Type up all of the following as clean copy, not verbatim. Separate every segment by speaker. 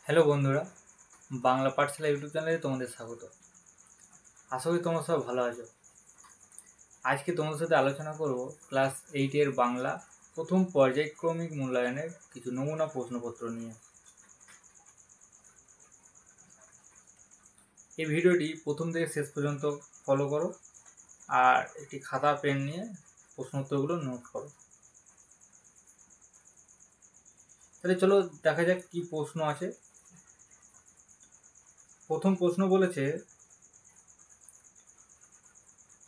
Speaker 1: Hello বন্ধুরা, বাংলা পাঠশালা YouTube চ্যানেলে তোমাদের স্বাগত। আশা করি তোমরা সব ভালো আছো। আজকে তোমাদের সাথে আলোচনা করব ক্লাস 8-এর বাংলা প্রথম পর্যায়ক্রমিক মূল্যায়নের কিছু নমুনা প্রশ্নপত্র নিয়ে। এই ভিডিওটি প্রথম থেকে শেষ পর্যন্ত ফলো করো আর একটি খাতা পেন নিয়ে প্রশ্নোত্তরগুলো নোট করো। তাহলে চলো দেখা যাক কি প্রশ্ন আছে। প্রথম প্রশ্ন বলেছে,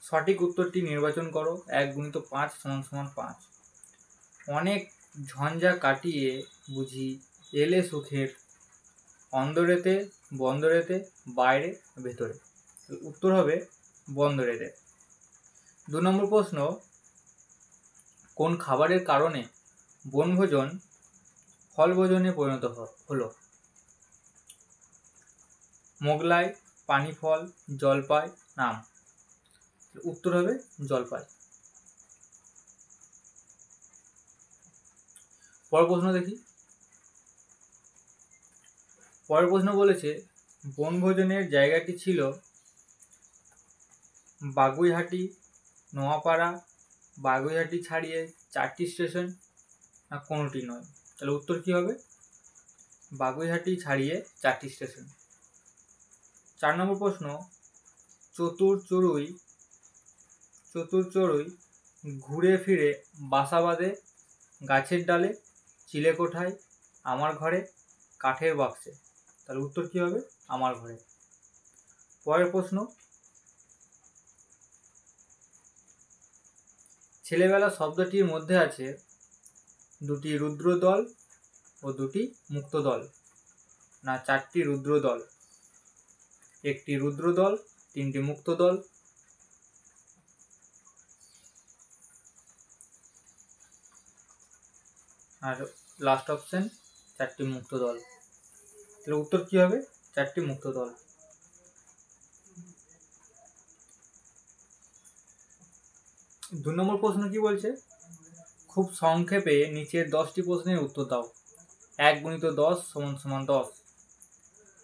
Speaker 1: সঠিক উত্তরটি নির্বাচন করো। 1 × 5 = 5। অনেক ঝঞ্ঝা কাটিয়ে বুঝি এলে সুখের অন্দরেতে বন্দরেতে বাইরে ভেতরে। উত্তর হবে বন্দরেতে। 2 নম্বর প্রশ্ন, কোন খাবারের কারণে বনভোজন ফলভোজনে পরিণত হলো? মোগলাই, পানিফল, জলপাই, আম। উত্তর হবে জলপাই। পরের প্রশ্ন দেখি। পরের প্রশ্ন বলেছে, বনভোজনের জায়গাটি ছিল বাগুইহাটি, নোয়াপাড়া, বাগুইহাটি ছাড়িয়ে 4টি স্টেশন, না কোনোটি নয়। তাহলে উত্তর কি হবে? বাগুইহাটি ছাড়িয়ে 4টি স্টেশন। 4 নম্বর প্রশ্ন, চতুর চড়ুই ঘুরে ফিরে বাসা বাঁধে গাছের ডালে, চিলেকোঠায়, আমার ঘরে, কাঠের বাক্সে। তাহলে উত্তর কি হবে? আমার ঘরে। পরের প্রশ্ন, ছেলেবেলা শব্দটির মধ্যে আছে 2টি রুদ্রদল ও 2টি মুক্তদল, না 4টি রুদ্রদল, 1টি রুদ্রদল, 3টি মুক্তদল। আর লাস্ট অপশন 4টি মুক্তদল। তাহলে উত্তর কি হবে? 4টি মুক্তদল। 2 নম্বর প্রশ্ন কি বলছে? খুব সংক্ষেপে নিচের 10টি প্রশ্নের উত্তর দাও। 1 × 10 = 10।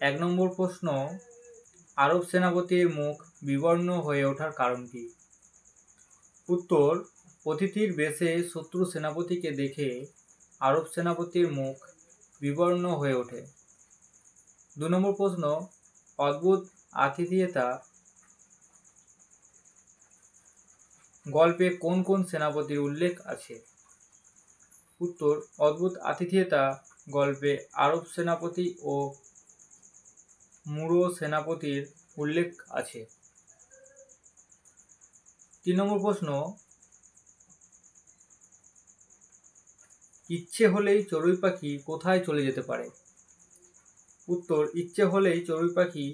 Speaker 1: 1 নম্বর প্রশ্ন, আরব সেনাপতির মুখ বিবর্ণ হয়ে ওঠার কারণ কি? উত্তর, অতিথির বেশে শত্রু সেনাপতিকে দেখে আরব সেনাপতির মুখ বিবর্ণ হয়ে ওঠে। 2 নম্বর প্রশ্ন, অদ্ভুত আতিথেয়তা গল্পে কোন কোন সেনাপতির উল্লেখ আছে? উত্তর, অদ্ভুত আতিথেয়তা গল্পে আরব সেনাপতি ও মুরো সেনাপতির উল্লেখ আছে। 3 নম্বর প্রশ্ন, ইচ্ছে হলেই চড়ুই পাখি কোথায় চলে যেতে পারে? উত্তর, ইচ্ছে হলেই চড়ুই পাখি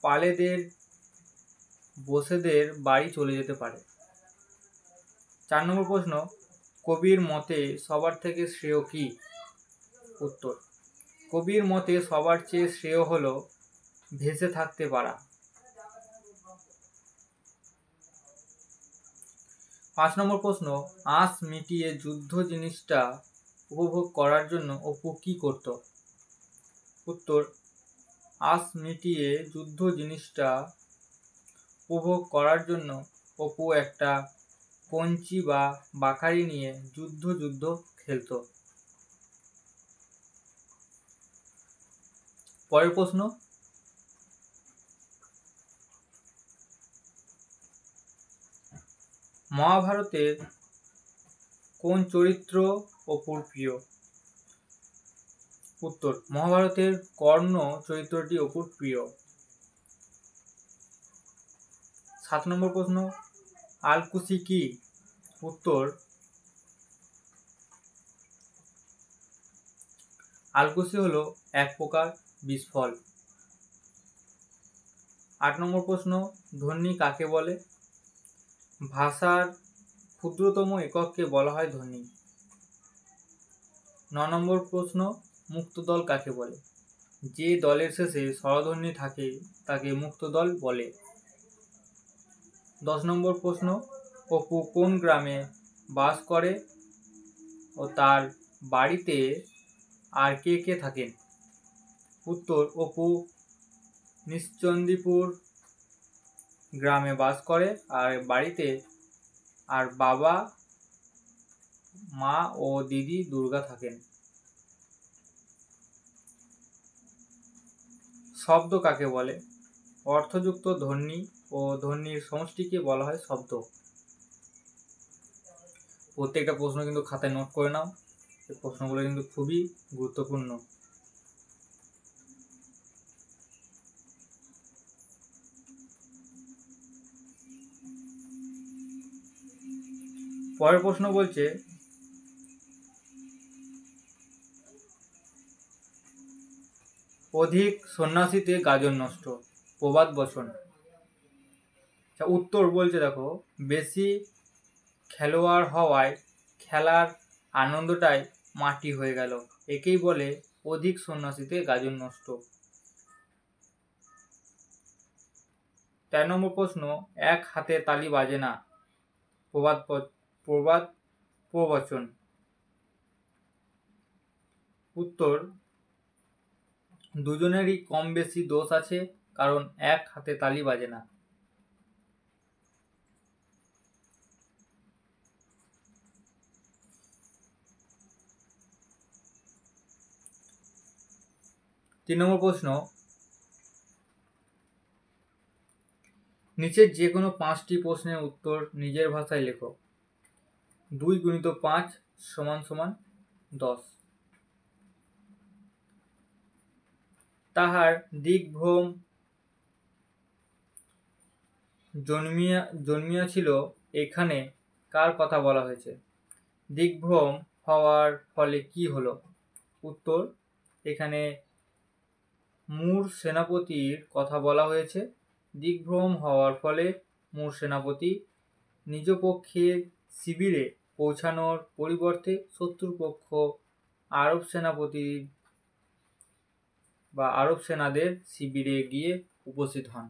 Speaker 1: পালেদের বসেদের বাড়ি চলে যেতে পারে। 4 নম্বর প্রশ্ন, কবির মতে সবার থেকে শ্রেয় কি? উত্তর, কবির মতে সবার চেয়ে শ্রেয় হলো ভেসে থাকতে পারা। 5 নম্বর প্রশ্ন, আঁশ মিটিয়ে যুদ্ধ জিনিসটা উপভোগ করার জন্য অপু কি করত? উত্তর, আঁশ মিটিয়ে যুদ্ধ জিনিসটা উপভোগ করার জন্য অপু একটা কঞ্চি বা বাঁকারি নিয়ে যুদ্ধ খেলত। পরের প্রশ্ন, মহাভারতের কোন চরিত্র অপুর প্রিয়? উত্তর, মহাভারতের কর্ণ চরিত্রটি অপুর প্রিয়। 7 নম্বর প্রশ্ন, আলকুশি কি? উত্তর, আলকুশি হলো এক প্রকার বিষফল। 8 নম্বর প্রশ্ন, ধ্বনি কাকে বলে? ভাষার ক্ষুদ্রতম একককে বলা হয় ধ্বনি। 9 নম্বর প্রশ্ন, মুক্তদল কাকে বলে? যে দলের শেষে স্বরধ্বনি থাকে তাকে মুক্তদল বলে। 10 নম্বর প্রশ্ন, অপু কোন গ্রামে বাস করে ও তার বাড়িতে আর কে কে থাকেন? উত্তর, অপু নিশ্চন্দিপুর গ্রামে বাস করে আর বাবা, মা ও দিদি দুর্গা থাকেন। শব্দ কাকে বলে? অর্থযুক্ত ধ্বনি ও ধ্বনির সমষ্টিকে বলা হয় শব্দ। প্রত্যেকটা প্রশ্ন কিন্তু খাতায় নোট করে নাও, এই প্রশ্নগুলো কিন্তু খুবই গুরুত্বপূর্ণ। পরের প্রশ্ন বলছে, অধিক সন্ন্যাসীতে গাজন নষ্ট, প্রবাদ বচন। উত্তর বলছে দেখো, বেশি খেলোয়াড় হওয়ায় খেলার আনন্দটাই মাটি হয়ে গেল, একেই বলে অধিক সন্ন্যাসীতে গাজন নষ্ট। 13 নম্বর প্রশ্ন, এক হাতে তালি বাজে না, প্রবাদ প্রবচন। উত্তর, দুজনেরই কম বেশি দোষ আছে, কারণ এক হাতে তালি বাজে না। তিন নম্বর প্রশ্ন, নিচের যে কোনো 5টি প্রশ্নের উত্তর নিজের ভাষায় লেখো। 2 × 5 = 10। তাহার দিগ্ভ্রম জন্মিয়াছিল, এখানে কার কথা বলা হয়েছে? দিগ্ভ্রম হওয়ার ফলে কি হলো? উত্তর, এখানে মূর সেনাপতির কথা বলা হয়েছে। দিগ্ভ্রম হওয়ার ফলে মূর সেনাপতি নিজ পক্ষের শিবিরে পৌঁছানোর পরিবর্তে শত্রুপক্ষ আরব সেনাদের শিবিরে গিয়ে উপস্থিত হন।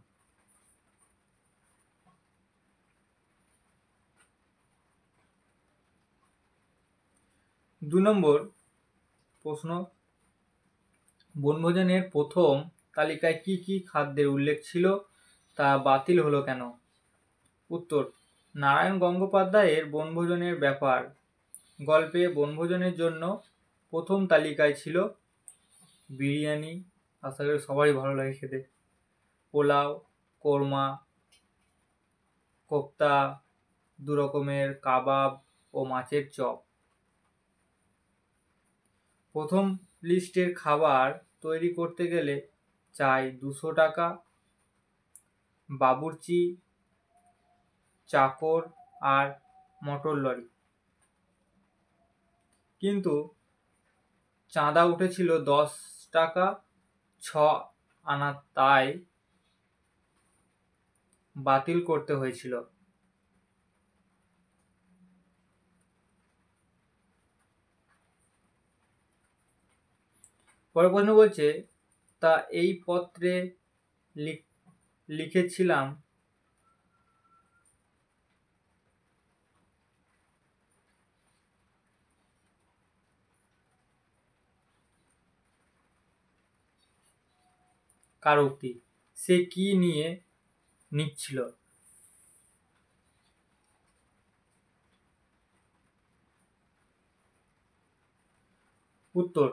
Speaker 1: 2 নম্বর প্রশ্ন, বনভোজনের প্রথম তালিকায় কি কি খাদ্যের উল্লেখ ছিল, তা বাতিল হলো কেন? উত্তর, নারায়ণ গঙ্গোপাধ্যায়ের বনভোজনের ব্যাপার গল্পে বনভোজনের জন্য প্রথম তালিকায় ছিল বিরিয়ানি, আশা করি সবারই ভালো লাগে খেতে, পোলাও, কোরমা, কোপ্তা, 2 রকমের কাবাব ও মাছের চপ। প্রথম লিস্টের খাবার তৈরি করতে গেলে চাই 200 টাকা, বাবুর্চি, চাকর আর মোটর লরি। কিন্তু চাঁদা উঠেছিল 10 টাকা 6 আনা, তাই বাতিল করতে হয়েছিল। পরের প্রশ্ন বলছে, তা এই পত্রে লিখেছিলাম কার উক্তি? সে কি নিয়ে নিচ্ছিল? উত্তর,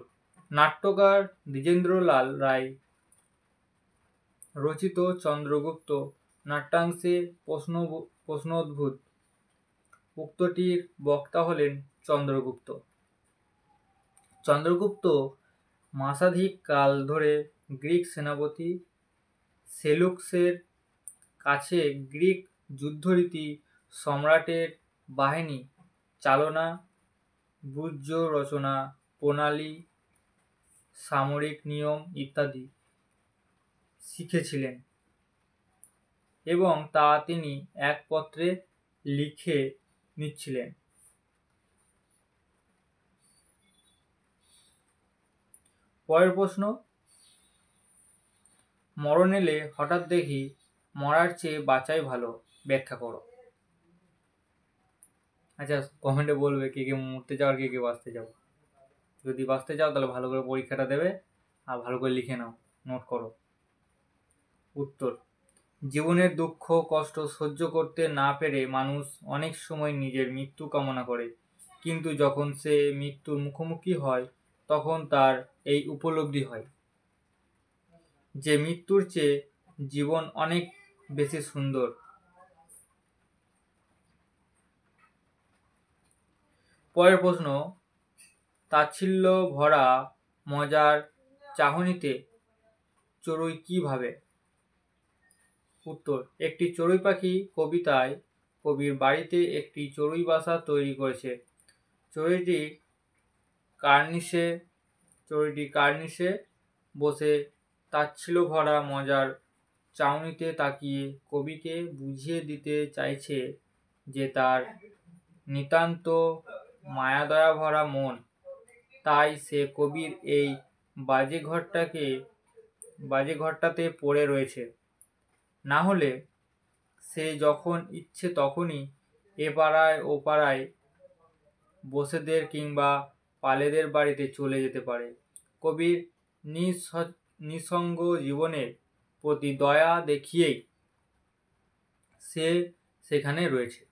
Speaker 1: নাট্যকার দ্বিজেন্দ্রলাল রায় রচিত চন্দ্রগুপ্ত নাট্যাংশে প্রশ্নোদ্ভূত। উক্তটির বক্তা হলেন চন্দ্রগুপ্ত। চন্দ্রগুপ্ত মাসাধিক কাল ধরে গ্রিক সেনাপতি সেলুকসের কাছে গ্রিক যুদ্ধরীতি, সম্রাটের বাহিনী চালনা, ব্যুজ রচনা প্রণালী, সামরিক নিয়ম ইত্যাদি শিখেছিলেন এবং তা তিনি এক পত্রে লিখে নিচ্ছিলেন। পরের প্রশ্ন, মরণ এলে হঠাৎ দেখি মরার চেয়ে বাঁচাই ভালো, ব্যাখ্যা করো। আচ্ছা, কমেন্টে বলবে কে কে মরতে চাও আর কে কে বাঁচতে চাও। যদি বাঁচতে চাও তাহলে ভালো করে পরীক্ষাটা দেবে, আর ভালো করে লিখে নাও, নোট করো। উত্তর, জীবনের দুঃখ কষ্ট সহ্য করতে না পেরে মানুষ অনেক সময় নিজের মৃত্যু কামনা করে, কিন্তু যখন সে মৃত্যুর মুখোমুখি হয় তখন তার এই উপলব্ধি হয় যে মৃত্যুর চেয়ে জীবন অনেক বেশি সুন্দর। পরের প্রশ্ন, তাচ্ছিল্য ভরা মজার চাহনিতে চড়ুই কি ভাবে? উত্তর, একটি চড়ুই পাখি কবিতায় কবির বাড়িতে একটি চড়ুই বাসা তৈরি করেছে। চড়ুইটি কার্নিশে বসে তাচ্ছিল্য ভরা মজার চাউনিতে তাকিয়ে কবিকে বুঝিয়ে দিতে চাইছে যে তার নিতান্ত মায়াদয়া ভরা মন, তাই সে কবির এই বাজে ঘরটাতে পড়ে রয়েছে। না হলে সে যখন ইচ্ছে তখনই এ পাড়ায় ও পাড়ায় বসেদের কিংবা পালেদের বাড়িতে চলে যেতে পারে। কবির নিঃসঙ্গ জীবনের প্রতি দয়া দেখিয়েই সে সেখানে রয়েছে।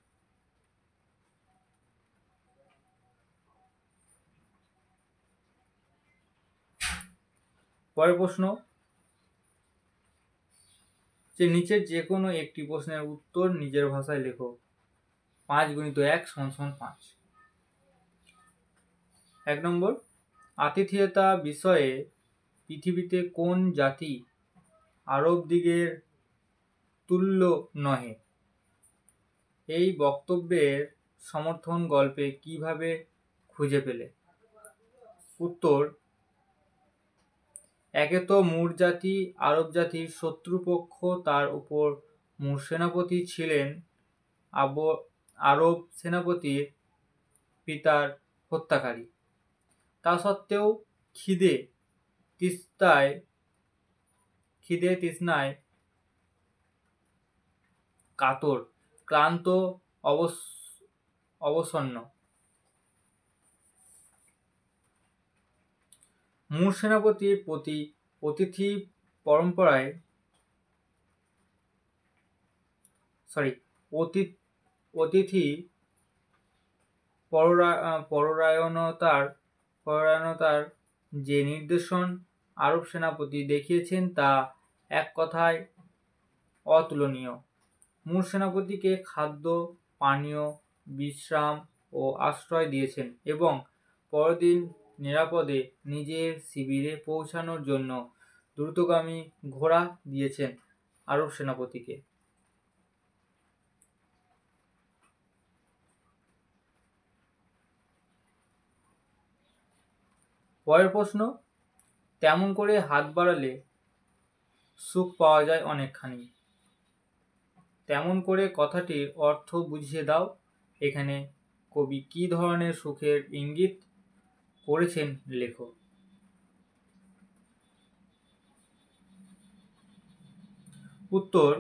Speaker 1: পরের প্রশ্ন, যে নিচের যে কোনো একটি প্রশ্নের উত্তর নিজের ভাষায় লেখো। 5 × 1 = 5। 1 নম্বর, আতিথেয়তা বিষয়ে পৃথিবীতে কোন জাতি আরব দিগের তুল্য নহে? এই বক্তব্যের সমর্থন গল্পে কিভাবে খুঁজে পেলে? উত্তর, একে তো মুর জাতি আরব জাতির শত্রুপক্ষ, তার উপর মুর সেনাপতি ছিলেন আরব সেনাপতির পিতার হত্যাকারী। তা সত্ত্বেও খিদে তৃষ্ণায় কাতর, ক্লান্ত, অবসন্ন। মুর সেনাপতির প্রতি অতিথি পরায়ণতার যে নিদর্শন আরব সেনাপতি দেখিয়েছেন তা এক কথায় অতুলনীয়। মুর সেনাপতিকে খাদ্য পানীয় বিশ্রাম ও আশ্রয় দিয়েছেন এবং পরদিন নিরাপদে নিজের শিবিরে পৌঁছানোর জন্য দ্রুতগামী ঘোড়া দিয়েছেন আরব সেনাপতিকে। পরের প্রশ্ন, তেমন করে হাত বাড়ালে সুখ পাওয়া যায় অনেকখানি। তেমন করে কথাটির অর্থ বুঝিয়ে দাও। এখানে কবি কি ধরনের সুখের ইঙ্গিত করেছেন লেখো। উত্তর,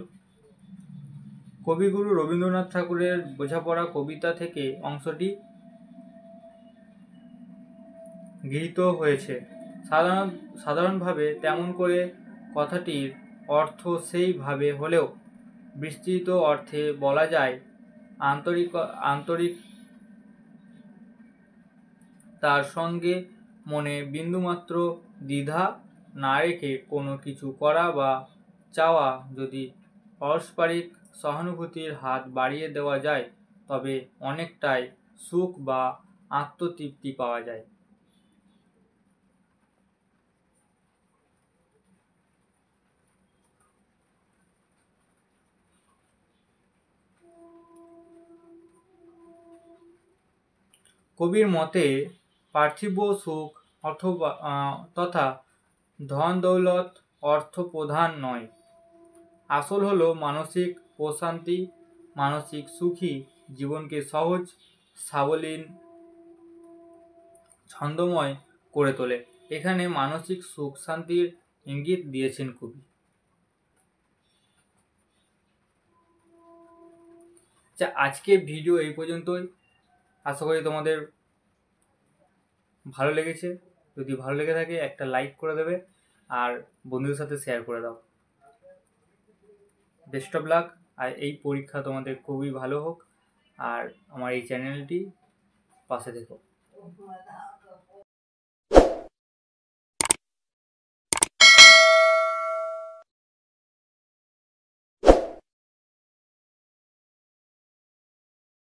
Speaker 1: কবিগুরু রবীন্দ্রনাথ ঠাকুরের বোঝাপড়া কবিতা থেকে অংশটি গৃহীত হয়েছে। সাধারণভাবে তেমন করে কথাটির অর্থ সেই ভাবে হলেও বিস্তৃত অর্থে বলা যায় আন্তরিক তার সঙ্গে মনে বিন্দুমাত্র দ্বিধা না রেখে কোনো কিছু করা বা চাওয়া, যদি পারস্পরিক সহানুভূতির হাত বাড়িয়ে দেওয়া যায় তবে অনেকটাই সুখ বা আত্মতৃপ্তি পাওয়া যায়। কবির মতে পার্থিব সুখ তথা ধন দৌলত অর্থ প্রধান নয়, আসল হলো মানসিক প্রশান্তি। মানসিক সুখী জীবনকে সহজ সাবলীল ছন্দময় করে তোলে। এখানে মানসিক সুখ শান্তির ইঙ্গিত দিয়েছেন কবি। আজকে ভিডিও এই পর্যন্তই। আশা করি তোমাদের ভালো লেগেছে। যদি ভালো লেগে থাকে একটা লাইক করে দেবে আর বন্ধুদের সাথে শেয়ার করে দাও। Best of luck. আর এই পরীক্ষা তোমাদের খুবই ভালো হোক, আর আমার এই চ্যানেলটি পাশে থেকো।